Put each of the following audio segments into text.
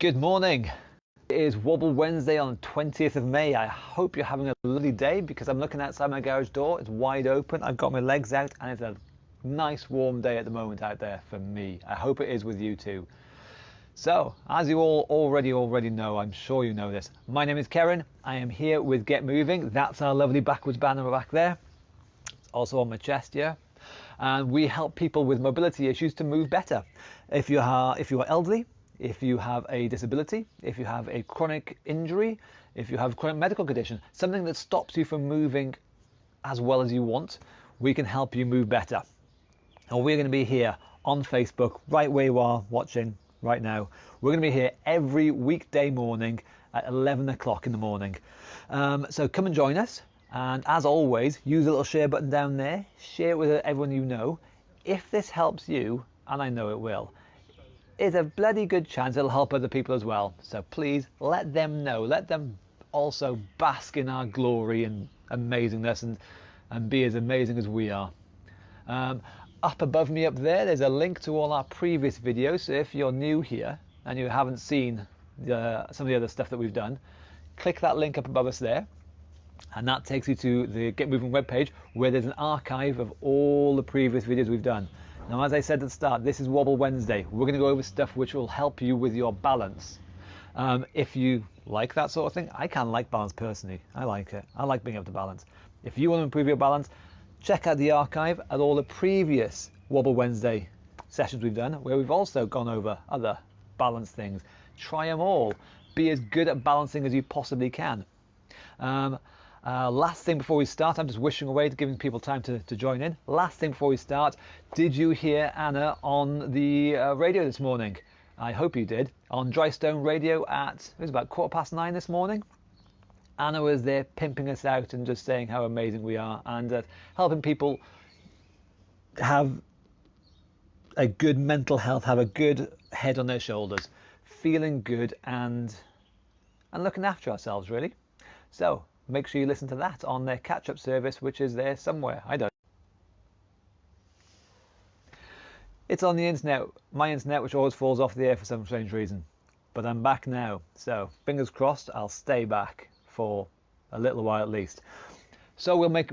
Good morning. It is Wobble Wednesday on 20th of May. I hope you're having a lovely day because I'm looking outside my garage door. It's wide open. I've got my legs out and it's a nice warm day at the moment out there for me. I hope it is with you too. So, as you all already know, I'm sure you know this. My name is Karen. I am here with Get Moving. That's our lovely backwards banner back there. It's also on my chest here. And we help people with mobility issues to move better. If you are elderly, if you have a disability, if you have a chronic injury, if you have a chronic medical condition, something that stops you from moving as well as you want, we can help you move better. And we're going to be here on Facebook, right where you are watching right now. We're going to be here every weekday morning at 11 o'clock in the morning. So come and join us. And as always, use the little share button down there. Share it with everyone you know. If this helps you, and I know it will, is a bloody good chance it'll help other people as well. So please let them know. Let them also bask in our glory and amazingness and be as amazing as we are. Up above me up there's a link to all our previous videos. So if you're new here and you haven't seen some of the other stuff that we've done, click that link up above us there. And that takes you to the Get Moving webpage where there's an archive of all the previous videos we've done. Now, as I said at the start, this is Wobble Wednesday. We're going to go over stuff which will help you with your balance. If you like that sort of thing, I kind of like balance personally. I like it. I like being able to balance. If you want to improve your balance, check out the archive at all the previous Wobble Wednesday sessions we've done, where we've also gone over other balance things. Try them all. Be as good at balancing as you possibly can. Last thing before we start, I'm just wishing away to giving people time to join in. Last thing before we start, did you hear Anna on the radio this morning? I hope you did. On Dry Stone Radio it was about 9:15 this morning. Anna was there pimping us out and just saying how amazing we are and helping people have a good mental health, have a good head on their shoulders, feeling good and looking after ourselves really. So make sure you listen to that on their catch-up service, which is there somewhere. I don't. It's on the internet, my internet, which always falls off the air for some strange reason. But I'm back now, so fingers crossed I'll stay back for a little while at least. So we'll make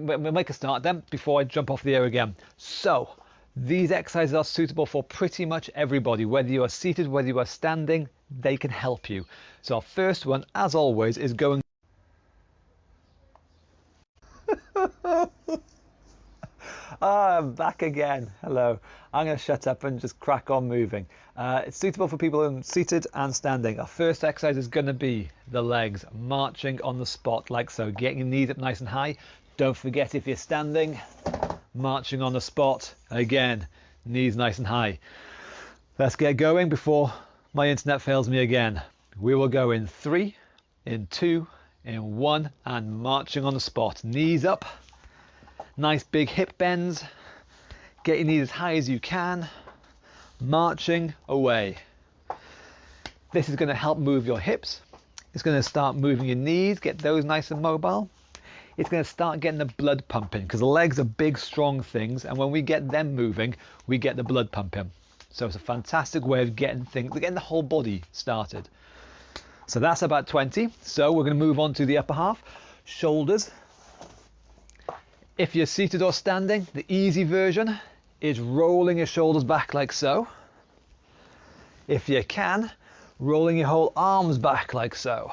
a start then before I jump off the air again. So these exercises are suitable for pretty much everybody, whether you are seated, whether you are standing, they can help you. So our first one, as always, is going. I'm back again. Hello. I'm going to shut up and just crack on moving. It's suitable for people who are seated and standing. Our first exercise is going to be the legs, marching on the spot like so. Getting your knees up nice and high. Don't forget if you're standing, marching on the spot. Again, knees nice and high. Let's get going before my internet fails me again. We will go in 3, in 2, in 1, and marching on the spot. Knees up. Nice big hip bends. Get your knees as high as you can. Marching away. This is going to help move your hips. It's going to start moving your knees, get those nice and mobile. It's going to start getting the blood pumping because the legs are big, strong things. And when we get them moving, we get the blood pumping. So it's a fantastic way of getting the whole body started. So that's about 20. So we're going to move on to the upper half. Shoulders. If you're seated or standing, the easy version is rolling your shoulders back like so. If you can, rolling your whole arms back like so.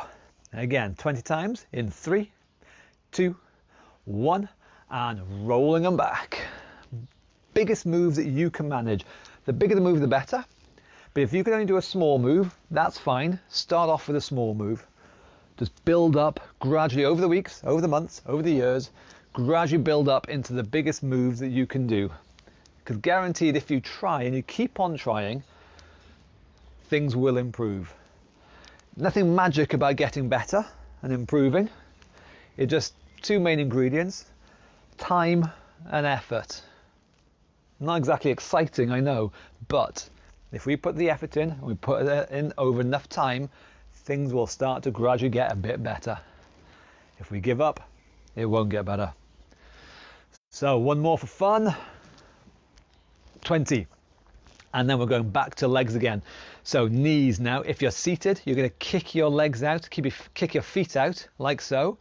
Again, 20 times in 3, 2, 1, and rolling them back. Biggest move that you can manage. The bigger the move, the better. But if you can only do a small move, that's fine. Start off with a small move. Just build up gradually over the weeks, over the months, over the years. Gradually build up into the biggest moves that you can do. Because guaranteed if you try and you keep on trying, things will improve. Nothing magic about getting better and improving. It's just 2 main ingredients, time and effort. Not exactly exciting, I know, but if we put the effort in and we put it in over enough time, things will start to gradually get a bit better. If we give up, it won't get better. So one more for fun. 20. And then we're going back to legs again. So knees now. If you're seated, you're going to kick your legs out, kick your feet out like so.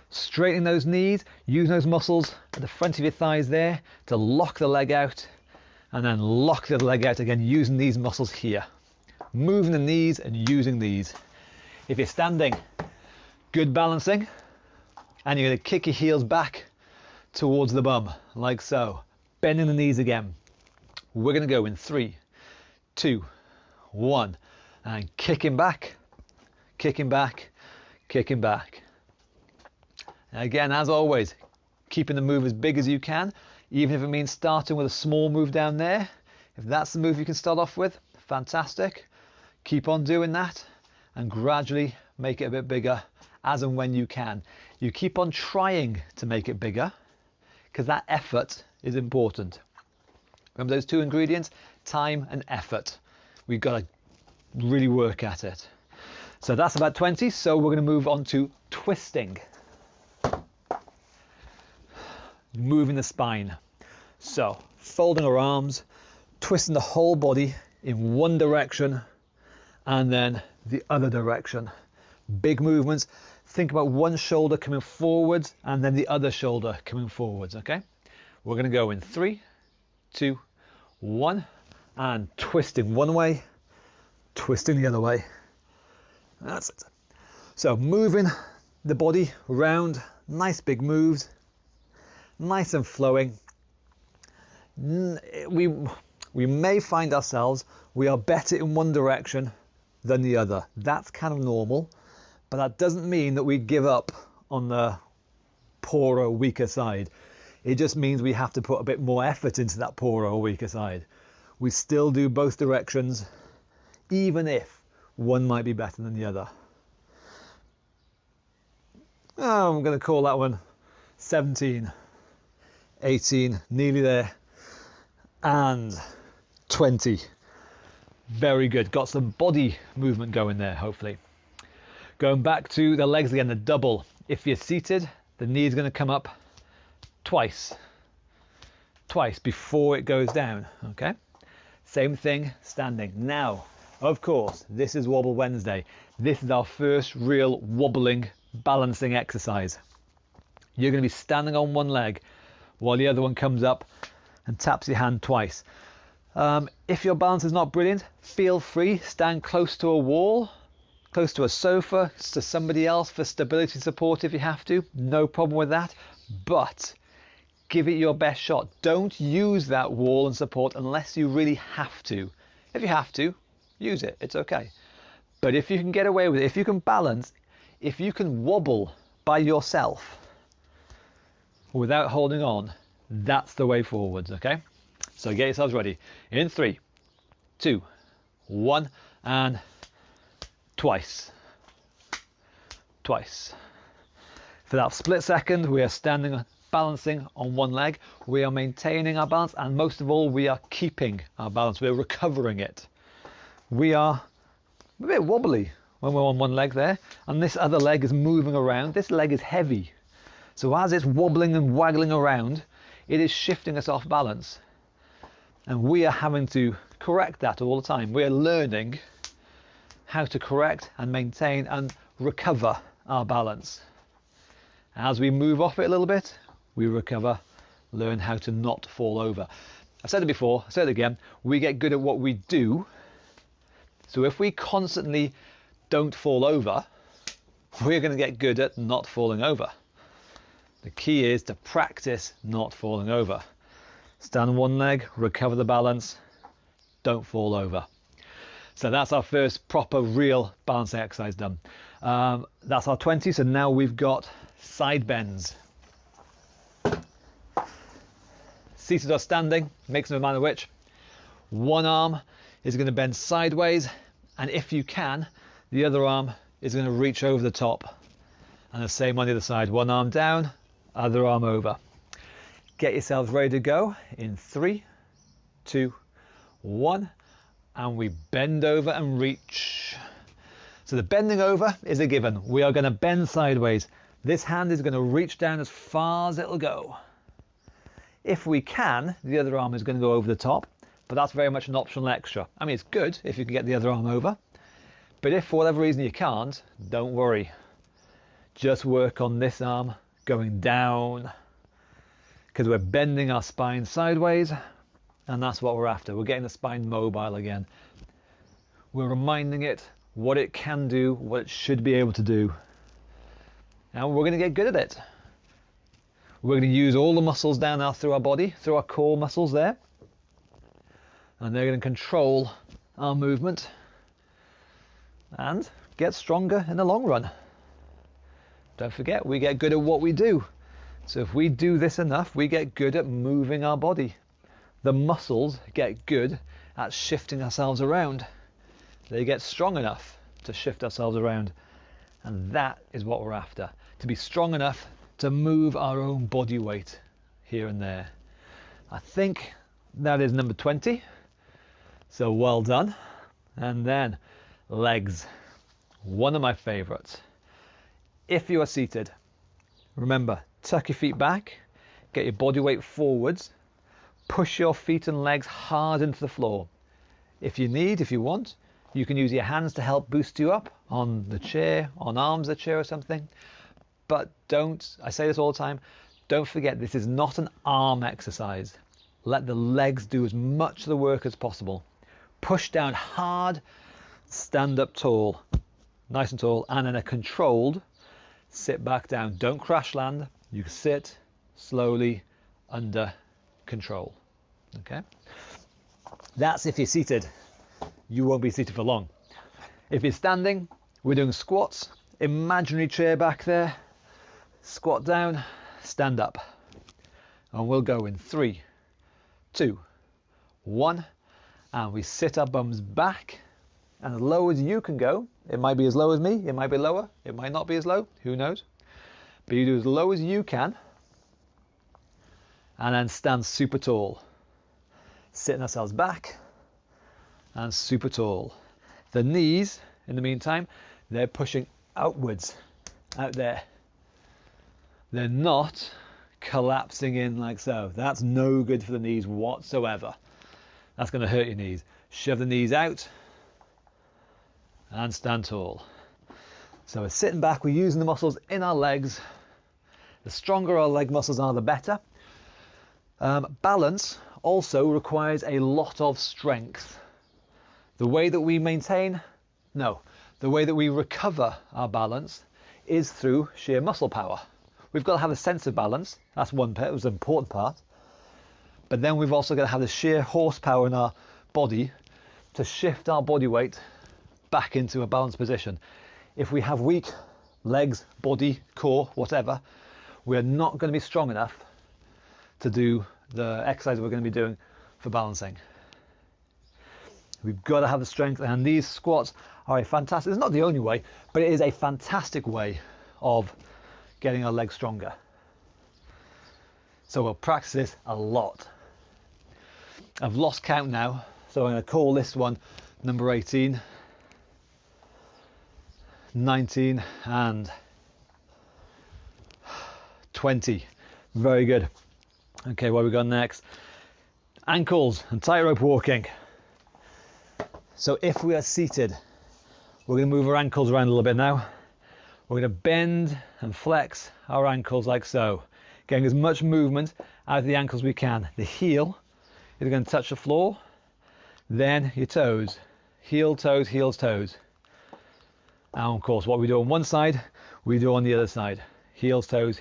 Straightening those knees, using those muscles at the front of your thighs there to lock the leg out, and then lock the other leg out again using these muscles here. Moving the knees and using these. If you're standing, good balancing, and you're going to kick your heels back towards the bum like so. Bending the knees again. We're going to go in 3, 2, 1, and kicking back, kicking back, kicking back. And again, as always, keeping the move as big as you can, even if it means starting with a small move down there. If that's the move you can start off with, fantastic. Keep on doing that and gradually make it a bit bigger as and when you can. You keep on trying to make it bigger because that effort is important. Remember those two ingredients, time and effort. We've got to really work at it. So that's about 20. So we're going to move on to twisting. Moving the spine. So folding our arms, twisting the whole body in one direction and then the other direction. Big movements. Think about one shoulder coming forwards and then the other shoulder coming forwards, okay? We're going to go in 3, 2, 1, and twisting one way, twisting the other way. That's it. So moving the body around, nice big moves, nice and flowing. We may find ourselves, we are better in one direction than the other. That's kind of normal, but that doesn't mean that we give up on the poorer, weaker side. It just means we have to put a bit more effort into that poorer or weaker side. We still do both directions, even if one might be better than the other. Oh, I'm going to call that one 17, 18, nearly there, and 20. Very good. Got some body movement going there, hopefully. Going back to the legs again, the double. If you're seated, the knee is going to come up twice before it goes down, okay? Same thing standing. Now, of course, this is Wobble Wednesday. This is our first real wobbling, balancing exercise. You're going to be standing on one leg while the other one comes up and taps your hand twice. If your balance is not brilliant, feel free, stand close to a wall, close to a sofa, to somebody else for stability support if you have to. No problem with that, but give it your best shot. Don't use that wall and support unless you really have to. If you have to, use it, it's okay. But if you can get away with it, if you can balance, if you can wobble by yourself without holding on, that's the way forwards, okay? So get yourselves ready. In 3, 2, 1, and twice. Twice. For that split second, we are standing, balancing on one leg. We are maintaining our balance, and most of all, we are keeping our balance. We're recovering it. We are a bit wobbly when we're on one leg there, and this other leg is moving around. This leg is heavy. So as it's wobbling and waggling around, it is shifting us off balance. And we are having to correct that all the time. We are learning how to correct and maintain and recover our balance. As we move off it a little bit, we recover, learn how to not fall over. I've said it before, I'll say it again, we get good at what we do. So if we constantly don't fall over, we're going to get good at not falling over. The key is to practice not falling over. Stand on one leg, recover the balance, don't fall over. So that's our first proper real balancing exercise done. That's our 20, so now we've got side bends. Seated or standing, makes no matter which. One arm is going to bend sideways, and if you can, the other arm is going to reach over the top. And the same on the other side, one arm down, other arm over. Get yourselves ready to go in 3, 2, 1, and we bend over and reach. So the bending over is a given. We are going to bend sideways. This hand is going to reach down as far as it'll go. If we can, the other arm is going to go over the top. but that's very much an optional extra. I mean, it's good if you can get the other arm over, but if for whatever reason you can't, don't worry. Just work on this arm going down, because we're bending our spine sideways, and that's what we're after. We're getting the spine mobile again. We're reminding it what it can do, what it should be able to do. And we're going to get good at it. We're going to use all the muscles down now through our body, through our core muscles there. And they're going to control our movement and get stronger in the long run. Don't forget, we get good at what we do. So if we do this enough, we get good at moving our body. The muscles get good at shifting ourselves around. They get strong enough to shift ourselves around. And that is what we're after. To be strong enough to move our own body weight here and there. I think that is number 20. So well done. And then legs. One of my favorites. If you are seated, remember, tuck your feet back, get your body weight forwards, push your feet and legs hard into the floor. If you want, you can use your hands to help boost you up on the chair, on arms of the chair or something. But don't, I say this all the time, don't forget this is not an arm exercise. Let the legs do as much of the work as possible. Push down hard, stand up tall, nice and tall, and in a controlled sit back down. Don't crash land. You sit slowly under control. Okay? That's if you're seated. You won't be seated for long. If you're standing, we're doing squats. Imaginary chair back there. Squat down, stand up. And we'll go in 3, 2, 1. And we sit our bums back. And as low as you can go, it might be as low as me, it might be lower, it might not be as low, who knows. But you do as low as you can. And then stand super tall. Sitting ourselves back and super tall. The knees, in the meantime, they're pushing outwards, out there. They're not collapsing in like so. That's no good for the knees whatsoever. That's going to hurt your knees. Shove the knees out and stand tall. So we're sitting back, we're using the muscles in our legs. The stronger our leg muscles are, the better. Balance also requires a lot of strength. The way that we the way that we recover our balance is through sheer muscle power. We've got to have a sense of balance. That's one part, it was an important part. But then we've also got to have the sheer horsepower in our body to shift our body weight back into a balanced position. If we have weak legs, body, core, whatever, we're not going to be strong enough to do the exercise we're going to be doing for balancing. We've got to have the strength, and these squats are a fantastic, it's not the only way, but it is a fantastic way of getting our legs stronger. So we'll practice this a lot. I've lost count now, so I'm going to call this one number 18, 19 and 20. Very good. Okay, what have we got next? Ankles and tightrope walking. So if we are seated, we're going to move our ankles around a little bit now. We're going to bend and flex our ankles like so, getting as much movement out of the ankles as we can. The heel is going to touch the floor, then your toes, heel, toes, heels, toes. And of course, what we do on one side, we do on the other side. Heels, toes,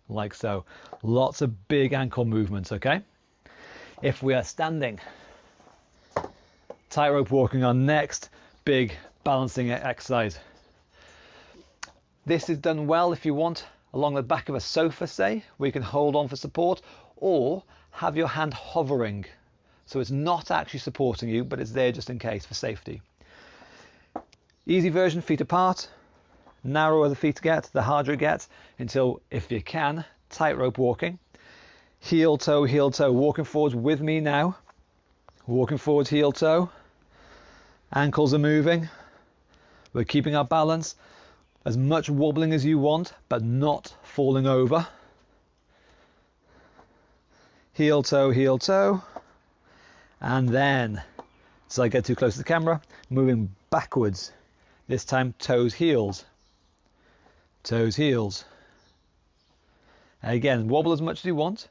like so. Lots of big ankle movements, okay? If we are standing, tightrope walking, our next big balancing exercise. This is done well if you want along the back of a sofa, say, where you can hold on for support, or have your hand hovering. So it's not actually supporting you, but it's there just in case for safety. Easy version, feet apart. Narrower the feet get, the harder it gets, until, if you can, tightrope walking. Heel, toe, walking forwards with me now. Walking forwards, heel, toe. Ankles are moving. We're keeping our balance. As much wobbling as you want, but not falling over. Heel, toe, And then, so I get too close to the camera, moving backwards. This time toes, heels. Toes, heels. Again, wobble as much as you want,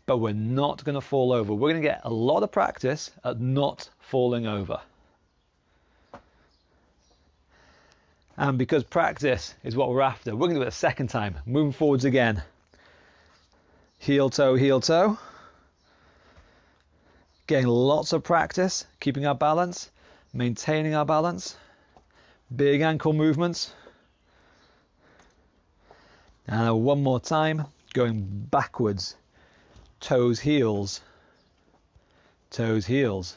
but we're not going to fall over. We're going to get a lot of practice at not falling over. And because practice is what we're after, we're going to do it a second time. Moving forwards again. Heel, toe, heel, toe. Getting lots of practice, keeping our balance, maintaining our balance. Big ankle movements. And one more time, going backwards. Toes, heels. Toes, heels.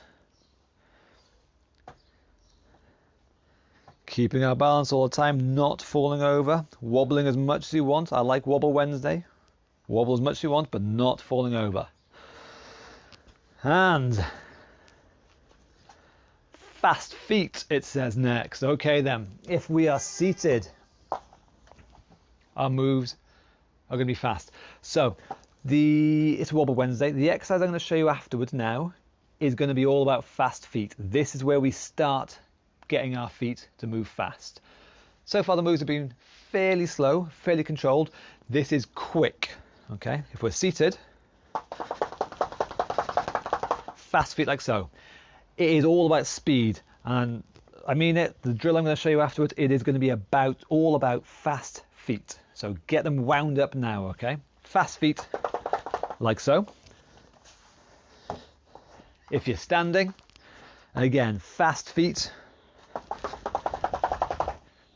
Keeping our balance all the time, not falling over, wobbling as much as you want. I like Wobble Wednesday. Wobble as much as you want, but not falling over. And fast feet, it says next. Okay then, if we are seated, our moves are going to be fast. So it's Wobble Wednesday. The exercise I'm going to show you afterwards now is going to be all about fast feet. This is where we start getting our feet to move fast. So far the moves have been fairly slow, fairly controlled. This is quick. Okay, if we're seated, fast feet like so. It is all about speed, and I mean it. The drill I'm going to show you afterwards, it is going to be all about fast feet. So get them wound up now, okay? Fast feet like so. If you're standing, again, fast feet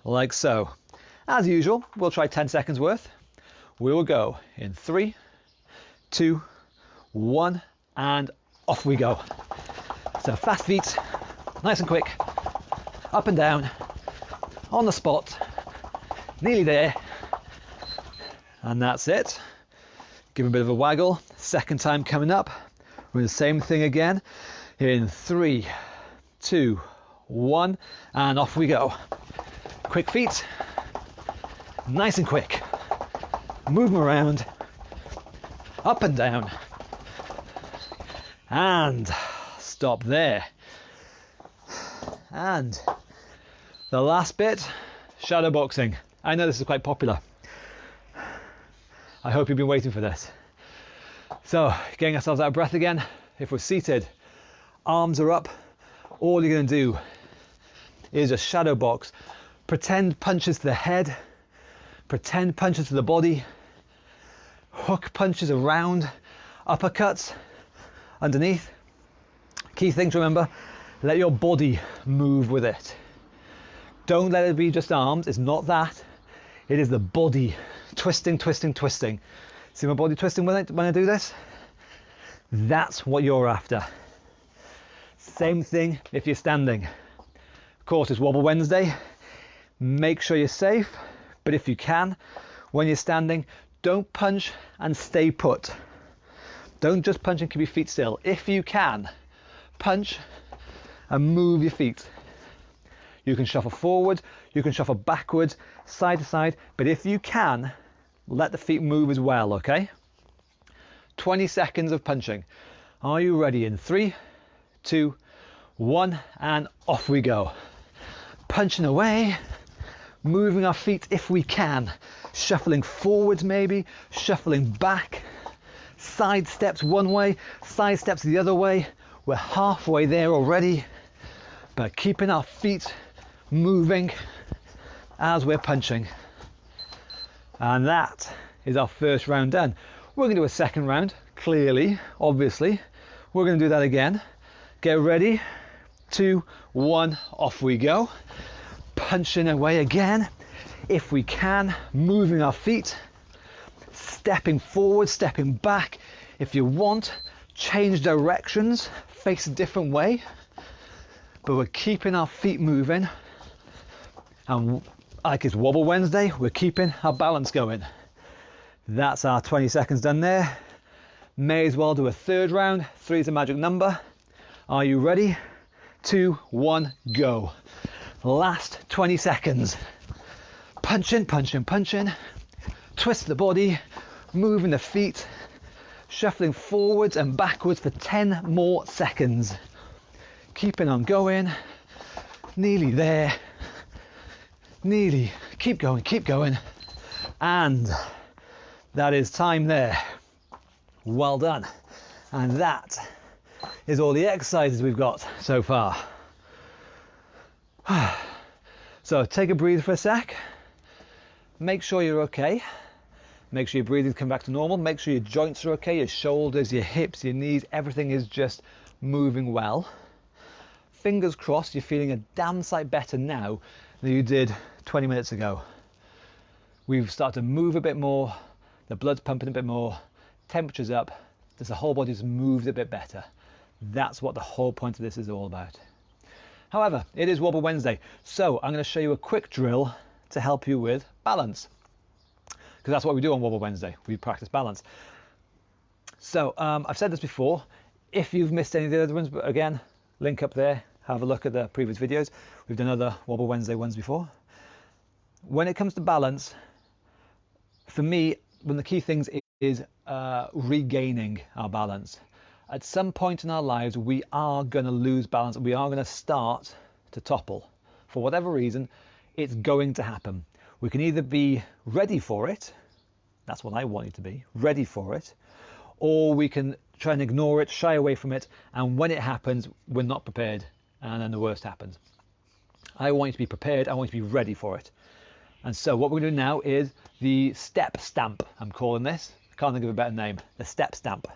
like so. As usual, we'll try 10 seconds worth. We will go in 3, 2, 1, and off we go. So fast feet, nice and quick, up and down, on the spot, nearly there, and that's it. Give a bit of a waggle. Second time coming up. We're the same thing again. In 3, 2, 1, and off we go. Quick feet, nice and quick. Move them around, up and down, and stop there. And the last bit, shadow boxing. I know this is quite popular. I hope you've been waiting for this. So, getting ourselves out of breath again. If we're seated, arms are up. All you're going to do is just shadow box. Pretend punches to the head, pretend punches to the body, hook punches around, uppercuts underneath. Key thing to remember, let your body move with it. Don't let it be just arms, it's not that. It is the body twisting, twisting, twisting. See my body twisting when I do this? That's what you're after. Same thing if you're standing. Of course, it's Wobble Wednesday. Make sure you're safe, but if you can, when you're standing, don't punch and stay put. Don't just punch and keep your feet still. If you can, punch and move your feet. You can shuffle forward, you can shuffle backwards, side to side, but if you can, let the feet move as well, okay? 20 seconds of punching. Are you ready? In 3, 2, 1, and off we go. Punching away, moving our feet if we can, shuffling forwards maybe, shuffling back, side steps one way, side steps the other way. We're halfway there already, but keeping our feet moving as we're punching. And that is our first round done. We're going to do a second round, clearly, obviously. We're going to do that again. Get ready, 2, 1, off we go. Punching away again, if we can, moving our feet, stepping forward, stepping back. If you want, change directions, face a different way, but we're keeping our feet moving, and like it's Wobble Wednesday, we're keeping our balance going. That's our 20 seconds done there. May as well do a third round. 3 is a magic number. Are you ready? 2, 1, go. Last 20 seconds. Punching, punching, punching. Twist the body, moving the feet, Shuffling forwards and backwards for 10 more seconds. Keeping on going. Nearly there. Nearly. Keep going, keep going. And that is time there. Well done. And that is all the exercises we've got so far. So take a breather for a sec. Make sure you're okay. Make sure your breathing's come back to normal. Make sure your joints are okay, your shoulders, your hips, your knees, everything is just moving well. Fingers crossed you're feeling a damn sight better now than you did 20 minutes ago. We've started to move a bit more, the blood's pumping a bit more, temperature's up, the whole body's moved a bit better. That's what the whole point of this is all about. However, it is Wobble Wednesday, so I'm going to show you a quick drill to help you with balance. Because that's what we do on Wobble Wednesday, we practice balance. So I've said this before, if you've missed any of the other ones, but again, link up there, have a look at the previous videos. We've done other Wobble Wednesday ones before. When it comes to balance, for me, one of the key things is regaining our balance. At some point in our lives, we are going to lose balance. We are going to start to topple. For whatever reason, it's going to happen. We can either be ready for it, that's what I want you to be, ready for it, or we can try and ignore it, shy away from it, and when it happens, we're not prepared, and then the worst happens. I want you to be prepared, I want you to be ready for it. And so what we're going to do now is the step stamp, I'm calling this. I can't think of a better name, the step stamp.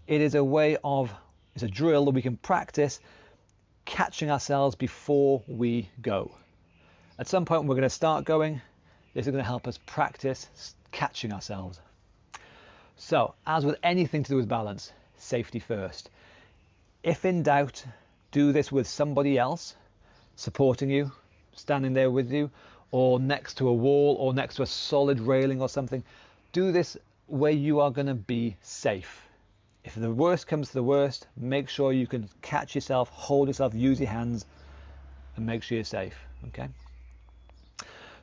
It is a way of, it's a drill that we can practice catching ourselves before we go. At some point we're going to start going. This is going to help us practice catching ourselves. So, as with anything to do with balance, safety first. If in doubt, do this with somebody else supporting you, standing there with you, or next to a wall, or next to a solid railing or something. Do this where you are going to be safe. If the worst comes to the worst, make sure you can catch yourself, hold yourself, use your hands, and make sure you're safe. Okay.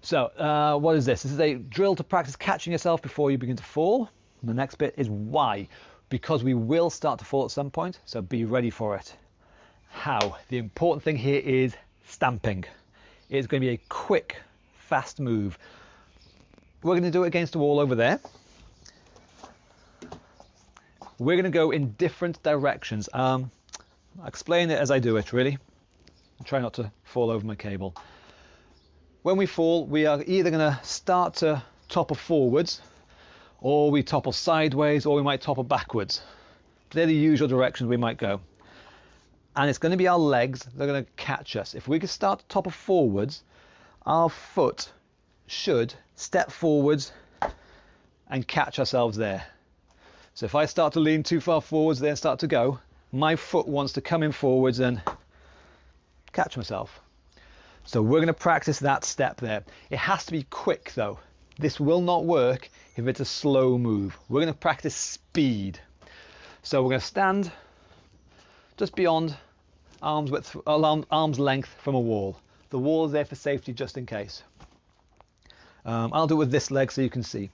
So what is this? This is a drill to practice catching yourself before you begin to fall. And the next bit is why. Because we will start to fall at some point, so be ready for it. How? The important thing here is stamping. It's going to be a quick, fast move. We're going to do it against the wall over there. We're going to go in different directions. I'll explain it as I do it, really. I'll try not to fall over my cable. When we fall, we are either going to start to topple forwards, or we topple sideways, or we might topple backwards. They're the usual directions we might go. And it's going to be our legs that are going to catch us. If we can start to topple forwards, our foot should step forwards and catch ourselves there. So if I start to lean too far forwards, then start to go, my foot wants to come in forwards and catch myself. So we're going to practice that step there. It has to be quick though. This will not work if it's a slow move. We're going to practice speed. So we're going to stand just beyond arm's length from a wall. The wall is there for safety just in case. I'll do it with this leg so you can see.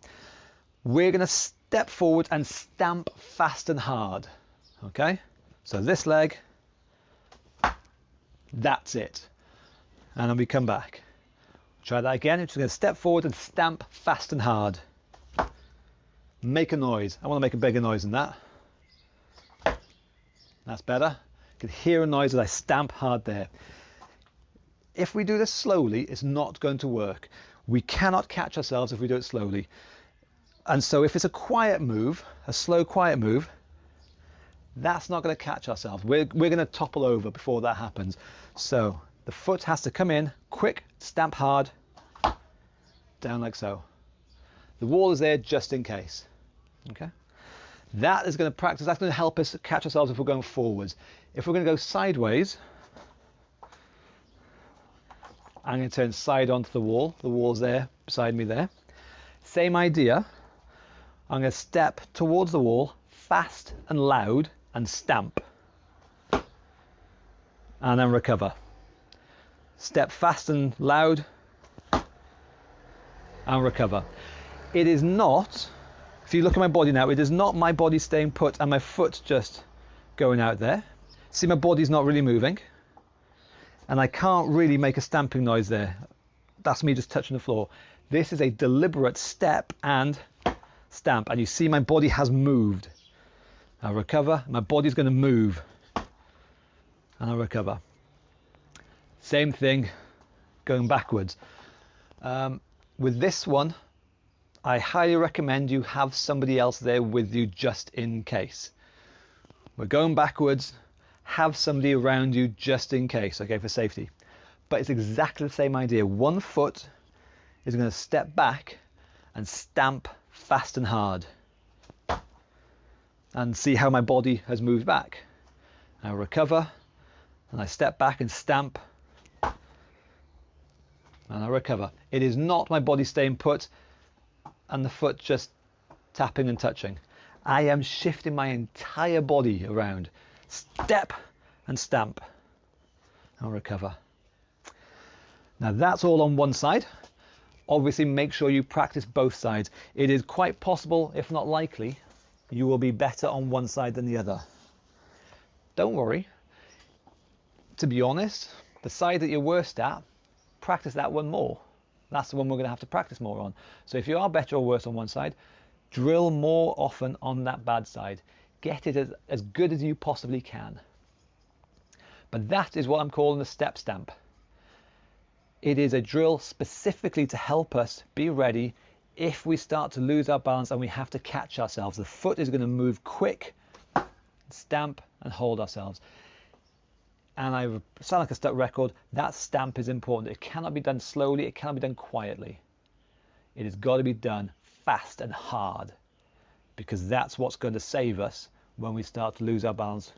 We're going to step forward and stamp fast and hard. Okay? So this leg, that's it. And then we come back. Try that again. We're just going to step forward and stamp fast and hard. Make a noise. I want to make a bigger noise than that. That's better. You can hear a noise as I stamp hard there. If we do this slowly, it's not going to work. We cannot catch ourselves if we do it slowly. And so if it's a quiet move, a slow quiet move, that's not going to catch ourselves. We're going to topple over before that happens. So the foot has to come in, quick, stamp hard, down like so. The wall is there just in case. Okay? That is going to practice, that's going to help us catch ourselves if we're going forwards. If we're going to go sideways, I'm going to turn side onto the wall's there, beside me there. Same idea, I'm going to step towards the wall, fast and loud, and stamp. And then recover. Step fast and loud, and recover. It is not If you look at my body now, it is not my body staying put and my foot just going out there. See, my body's not really moving. And I can't really make a stamping noise there. That's me just touching the floor. This is a deliberate step and stamp. And you see my body has moved. I'll recover. My body's going to move. And I'll recover. Same thing going backwards. With this one, I highly recommend you have somebody else there with you just in case. We're going backwards. Have somebody around you just in case, okay, for safety. But it's exactly the same idea. One foot is going to step back and stamp fast and hard. And see how my body has moved back. I recover, and I step back and stamp, and I recover. It is not my body staying put and the foot just tapping and touching. I am shifting my entire body around. Step and stamp and recover. Now that's all on one side. Obviously make sure you practice both sides. It is quite possible, if not likely, you will be better on one side than the other. Don't worry. To be honest, the side that you're worst at, practice that one more. That's the one we're going to have to practice more on. So if you are better or worse on one side, drill more often on that bad side. Get it as good as you possibly can. But that is what I'm calling the step stamp. It is a drill specifically to help us be ready if we start to lose our balance and we have to catch ourselves. The foot is going to move quick, stamp and hold ourselves. And I sound like a stuck record. That stamp is important. It cannot be done slowly. It cannot be done quietly. It has got to be done fast and hard, because that's what's going to save us when we start to lose our balance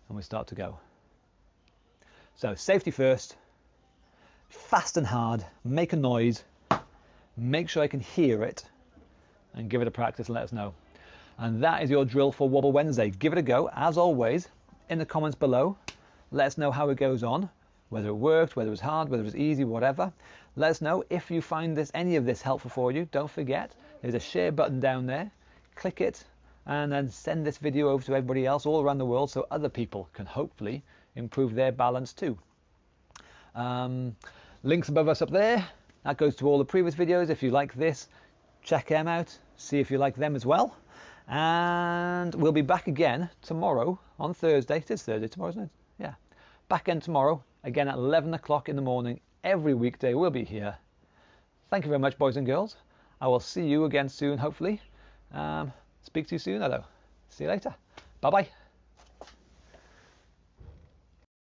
and we start to go. So safety first, fast and hard, make a noise, make sure I can hear it, and give it a practice and let us know. And that is your drill for Wobble Wednesday. Give it a go, as always, in the comments below. Let us know how it goes on, whether it worked, whether it was hard, whether it was easy, whatever. Let us know if you find any of this helpful for you. Don't forget, there's a share button down there. Click it and then send this video over to everybody else all around the world so other people can hopefully improve their balance too. Links above us up there. That goes to all the previous videos. If you like this, check them out. See if you like them as well. And we'll be back again tomorrow on Thursday. It is Thursday tomorrow, isn't it? Yeah. Back again tomorrow, again at 11 o'clock in the morning. Every weekday we'll be here. Thank you very much, boys and girls. I will see you again soon, hopefully. Speak to you soon, hello. See you later. Bye-bye.